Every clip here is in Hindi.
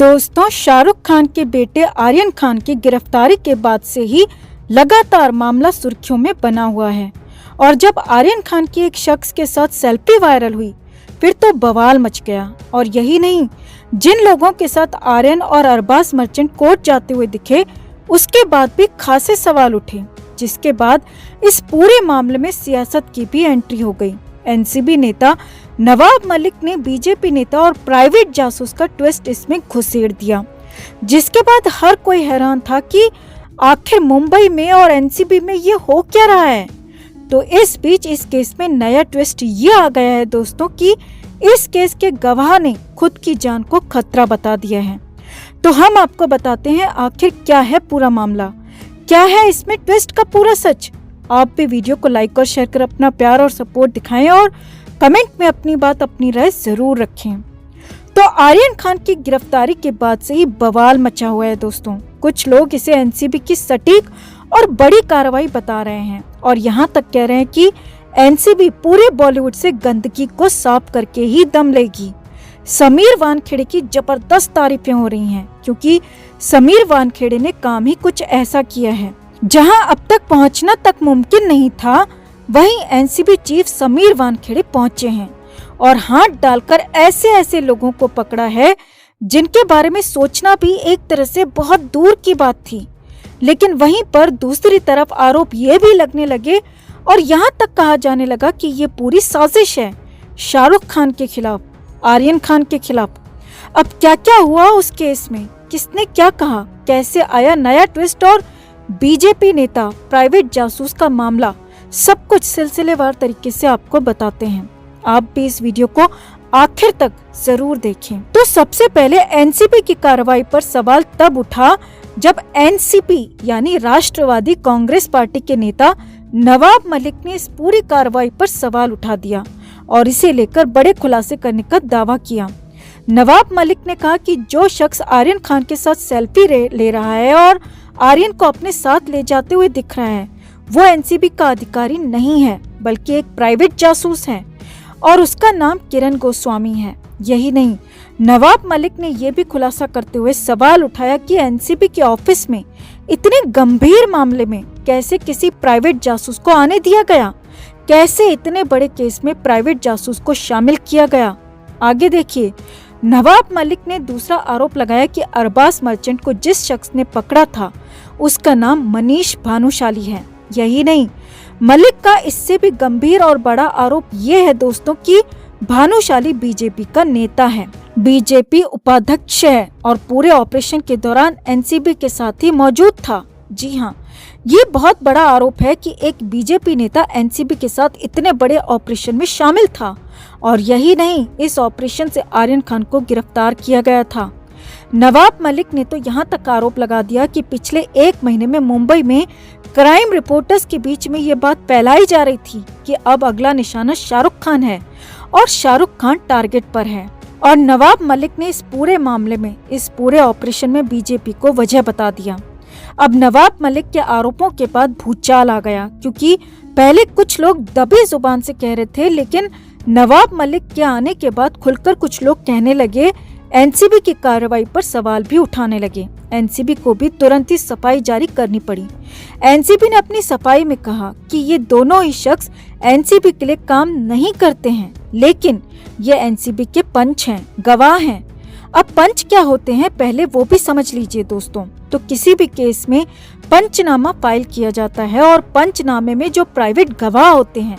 दोस्तों, शाहरुख खान के बेटे आर्यन खान की गिरफ्तारी के बाद से ही लगातार मामला सुर्खियों में बना हुआ है। और जब आर्यन खान की एक शख्स के साथ सेल्फी वायरल हुई, फिर तो बवाल मच गया। और यही नहीं, जिन लोगों के साथ आर्यन और अरबाज मर्चेंट कोर्ट जाते हुए दिखे, उसके बाद भी खासे सवाल उठे, जिसके बाद इस पूरे मामले में सियासत की भी एंट्री हो गई। एनसीबी नेता नवाब मलिक ने बीजेपी नेता और प्राइवेट जासूस का ट्विस्ट इसमें घुसेड़ दिया, जिसके बाद हर कोई हैरान था कि आखिर मुंबई में और एनसीबी में ये हो क्या रहा है। तो इस बीच इस केस में नया ट्विस्ट ये आ गया है दोस्तों कि इस केस के गवाह ने खुद की जान को खतरा बता दिया है। तो हम आपको बताते हैं आखिर क्या है पूरा मामला, क्या है इसमें ट्विस्ट का पूरा सच। आप भी वीडियो को लाइक और शेयर कर अपना प्यार और सपोर्ट दिखाएं और कमेंट में अपनी बात, अपनी राय जरूर रखें। तो आर्यन खान की गिरफ्तारी के बाद से ही बवाल मचा हुआ है दोस्तों। कुछ लोग इसे एनसीबी की सटीक और बड़ी कार्रवाई बता रहे हैं और यहाँ तक कह रहे हैं कि एनसीबी पूरे बॉलीवुड से गंदगी को साफ करके ही दम लेगी। समीर वानखेड़े की जबरदस्त तारीफें हो रही हैं, क्योंकि समीर वानखेड़े ने काम ही कुछ ऐसा किया है जहां अब तक पहुंचना तक मुमकिन नहीं था, वहीं एनसीबी चीफ समीर वानखेड़े पहुंचे हैं और हाथ डालकर ऐसे ऐसे लोगों को पकड़ा है जिनके बारे में सोचना भी एक तरह से बहुत दूर की बात थी। लेकिन वहीं पर दूसरी तरफ आरोप ये भी लगने लगे और यहाँ तक कहा जाने लगा कि ये पूरी साजिश है शाहरुख खान के खिलाफ, आर्यन खान के खिलाफ। अब क्या क्या हुआ उस केस में, किसने क्या कहा, कैसे आया नया ट्विस्ट और बीजेपी नेता प्राइवेट जासूस का मामला, सब कुछ सिलसिलेवार तरीके से आपको बताते हैं। आप भी इस वीडियो को आखिर तक जरूर देखें। तो सबसे पहले एनसीबी की कार्रवाई पर सवाल तब उठा जब एनसीपी यानी राष्ट्रवादी कांग्रेस पार्टी के नेता नवाब मलिक ने इस पूरी कार्रवाई पर सवाल उठा दिया और इसे लेकर बड़े खुलासे करने का दावा किया। नवाब मलिक ने कहा कि जो शख्स आर्यन खान के साथ सेल्फी ले रहा है और आर्यन को अपने साथ ले जाते हुए दिख रहा है, वो एनसीबी का अधिकारी नहीं है, बल्कि एक प्राइवेट जासूस है और उसका नाम किरण गोस्वामी है। यही नहीं, नवाब मलिक ने यह भी खुलासा करते हुए सवाल उठाया कि एनसीबी के ऑफिस में इतने गंभीर मामले में कैसे किसी प्राइवेट जासूस को आने दिया गया, कैसे इतने बड़े केस में प्राइवेट जासूस को शामिल किया गया। आगे देखिए, नवाब मलिक ने दूसरा आरोप लगाया कि अरबाज मर्चेंट को जिस शख्स ने पकड़ा था उसका नाम मनीष भानुशाली है। यही नहीं, मलिक का इससे भी गंभीर और बड़ा आरोप ये है दोस्तों कि भानुशाली बीजेपी का नेता है, बीजेपी उपाध्यक्ष है और पूरे ऑपरेशन के दौरान एनसीबी के साथ ही मौजूद था। जी हाँ, ये बहुत बड़ा आरोप है कि एक बीजेपी नेता एनसीबी के साथ इतने बड़े ऑपरेशन में शामिल था। और यही नहीं, इस ऑपरेशन से आर्यन खान को गिरफ्तार किया गया था। नवाब मलिक ने तो यहाँ तक आरोप लगा दिया कि पिछले एक महीने में मुंबई में क्राइम रिपोर्टर्स के बीच में ये बात फैलाई जा रही थी कि अब अगला निशाना शाहरुख खान है और शाहरुख खान टारगेट पर है। और नवाब मलिक ने इस पूरे मामले में, इस पूरे ऑपरेशन में बीजेपी को वजह बता दिया। अब नवाब मलिक के आरोपों के बाद भूचाल आ गया, क्योंकि पहले कुछ लोग दबी जुबान से कह रहे थे, लेकिन नवाब मलिक के आने के बाद खुलकर कुछ लोग कहने लगे, एनसीबी की कार्रवाई पर सवाल भी उठाने लगे। एनसीबी को भी तुरंत ही सफाई जारी करनी पड़ी। एनसीबी ने अपनी सफाई में कहा कि ये दोनों ही शख्स एनसीबी के लिए काम नहीं करते हैं, लेकिन ये एनसीबी के पंच हैं, गवाह हैं। अब पंच क्या होते हैं पहले वो भी समझ लीजिए दोस्तों। तो किसी भी केस में पंचनामा फाइल किया जाता है और पंचनामे में जो प्राइवेट गवाह होते हैं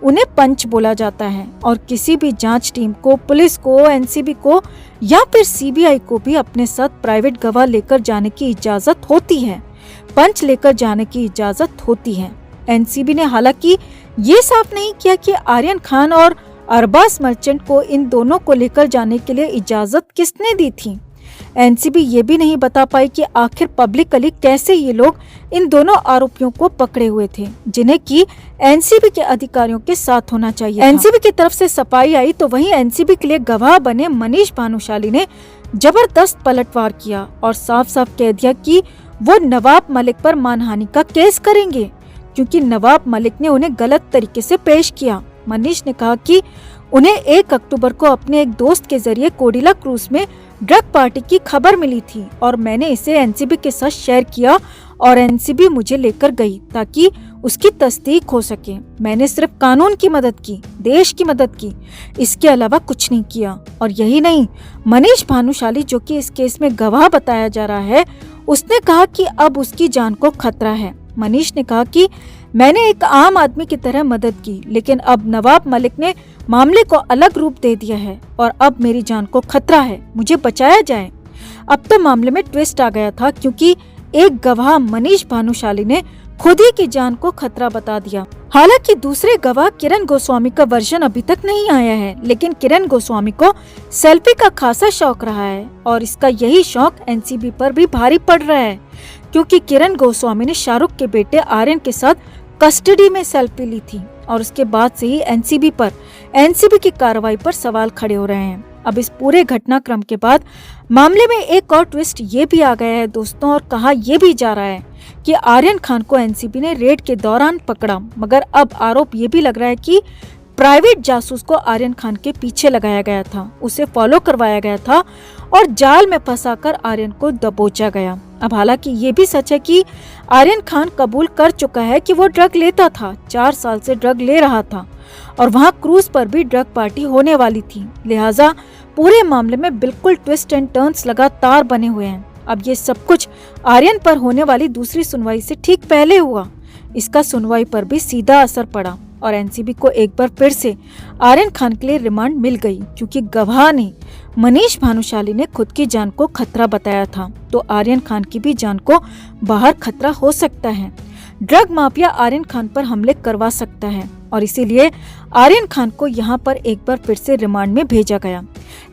उन्हें पंच बोला जाता है। और किसी भी जांच टीम को, पुलिस को, एनसीबी को या फिर सीबीआई को भी अपने साथ प्राइवेट गवाह लेकर जाने की इजाजत होती है, पंच लेकर जाने की इजाजत होती है। एनसीबी ने हालांकि ये साफ नहीं किया कि आर्यन खान और अरबाज मर्चेंट को इन दोनों को लेकर जाने के लिए इजाजत किसने दी थी। एनसीबी ये भी नहीं बता पाई कि आखिर पब्लिकली कैसे ये लोग इन दोनों आरोपियों को पकड़े हुए थे, जिन्हें कि एनसीबी के अधिकारियों के साथ होना चाहिए। एनसीबी की तरफ से सफाई आई तो वहीं एनसीबी के लिए गवाह बने मनीष भानुशाली ने जबरदस्त पलटवार किया और साफ साफ कह दिया कि वो नवाब मलिक पर मानहानि का केस करेंगे, क्योंकि नवाब मलिक ने उन्हें गलत तरीके से पेश किया। मनीष ने कहा कि उन्हें 1 अक्टूबर को अपने एक दोस्त के जरिए कोडिला क्रूज में ड्रग पार्टी की खबर मिली थी और मैंने इसे एनसीबी के साथ शेयर किया और एनसीबी मुझे लेकर गई ताकि उसकी तस्दीक हो सके। मैंने सिर्फ कानून की मदद की, देश की मदद की, इसके अलावा कुछ नहीं किया। और यही नहीं, मनीष भानुशाली जो कि इस केस में गवाह बताया जा रहा है, उसने कहा कि अब उसकी जान को खतरा है। मनीष ने कहा कि मैंने एक आम आदमी की तरह मदद की, लेकिन अब नवाब मलिक ने मामले को अलग रूप दे दिया है और अब मेरी जान को खतरा है, मुझे बचाया जाए। अब तो मामले में ट्विस्ट आ गया था क्योंकि एक गवाह मनीष भानुशाली ने खुद ही की जान को खतरा बता दिया। हालांकि दूसरे गवाह किरण गोस्वामी का वर्जन अभी तक नहीं आया है, लेकिन किरण गोस्वामी को सेल्फी का खासा शौक रहा है और इसका यही शौक एनसीबी पर भी भारी पड़ रहा है क्योंकि किरण गोस्वामी ने शाहरुख के बेटे आर्यन के साथ कस्टडी में सेल्फी ली थी और उसके बाद से ही एनसीबी की कार्रवाई पर सवाल खड़े हो रहे हैं। अब इस पूरे घटनाक्रम के बाद मामले में एक और ट्विस्ट ये भी आ गया है दोस्तों, और कहा यह भी जा रहा है कि आर्यन खान को एनसीबी ने रेड के दौरान पकड़ा, मगर अब आरोप ये भी लग रहा है कि प्राइवेट जासूस को आर्यन खान के पीछे लगाया गया था, उसे फॉलो करवाया गया था और जाल में फंसाकर आर्यन को दबोचा गया। अब हालांकि ये भी सच है कि आर्यन खान कबूल कर चुका है कि वो ड्रग लेता था, 4 साल से ड्रग ले रहा था और वहाँ क्रूज पर भी ड्रग पार्टी होने वाली थी। लिहाजा पूरे मामले में बिल्कुल ट्विस्ट एंड टर्न्स लगातार बने हुए हैं। अब ये सब कुछ आर्यन पर होने वाली दूसरी सुनवाई से ठीक पहले हुआ। इसका सुनवाई पर भी सीधा असर पड़ा और एनसीबी को एक बार फिर से आर्यन खान के लिए रिमांड मिल गई क्योंकि गवाह ने मनीष भानुशाली ने खुद की जान को खतरा बताया था, तो आर्यन खान की भी जान को बाहर खतरा हो सकता है। ड्रग माफिया आर्यन खान पर हमले करवा सकता है और इसीलिए आर्यन खान को यहाँ पर एक बार फिर से रिमांड में भेजा गया।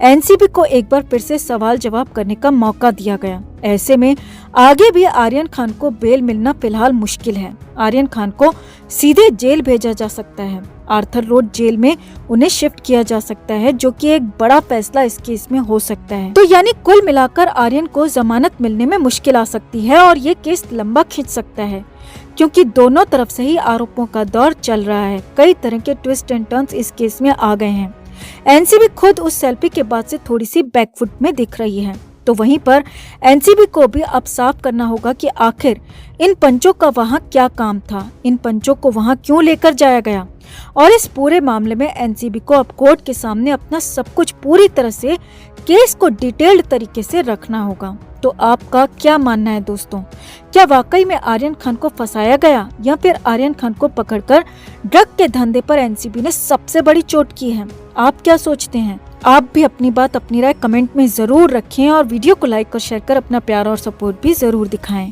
एनसीबी को एक बार फिर से सवाल जवाब करने का मौका दिया गया। ऐसे में आगे भी आर्यन खान को बेल मिलना फिलहाल मुश्किल है। आर्यन खान को सीधे जेल भेजा जा सकता है, आर्थर रोड जेल में उन्हें शिफ्ट किया जा सकता है, जो कि एक बड़ा फैसला इस केस में हो सकता है। तो यानी कुल मिलाकर आर्यन को जमानत मिलने में मुश्किल आ सकती है और ये केस लंबा खिंच सकता है क्योंकि दोनों तरफ से ही आरोपों का दौर चल रहा है। कई तरह के ट्विस्ट एंड टर्न्स इस केस में आ गए हैं। एनसीबी खुद उस सेल्फी के बाद से थोड़ी सी बैकफुट में दिख रही है, तो वहीं पर एनसीबी को भी अब साफ करना होगा कि आखिर इन पंचों का वहाँ क्या काम था, इन पंचों को वहाँ क्यों लेकर जाया गया। और इस पूरे मामले में एनसीबी को अब कोर्ट के सामने अपना सब कुछ पूरी तरह से केस को डिटेल्ड तरीके से रखना होगा। तो आपका क्या मानना है दोस्तों, क्या वाकई में आर्यन खान को फंसाया गया या फिर आर्यन खान को पकड़कर ड्रग के धंधे पर एनसीबी ने सबसे बड़ी चोट की है? आप क्या सोचते हैं? आप भी अपनी बात, अपनी राय कमेंट में जरूर रखें और वीडियो को लाइक और शेयर कर अपना प्यार और सपोर्ट भी जरूर दिखाएं।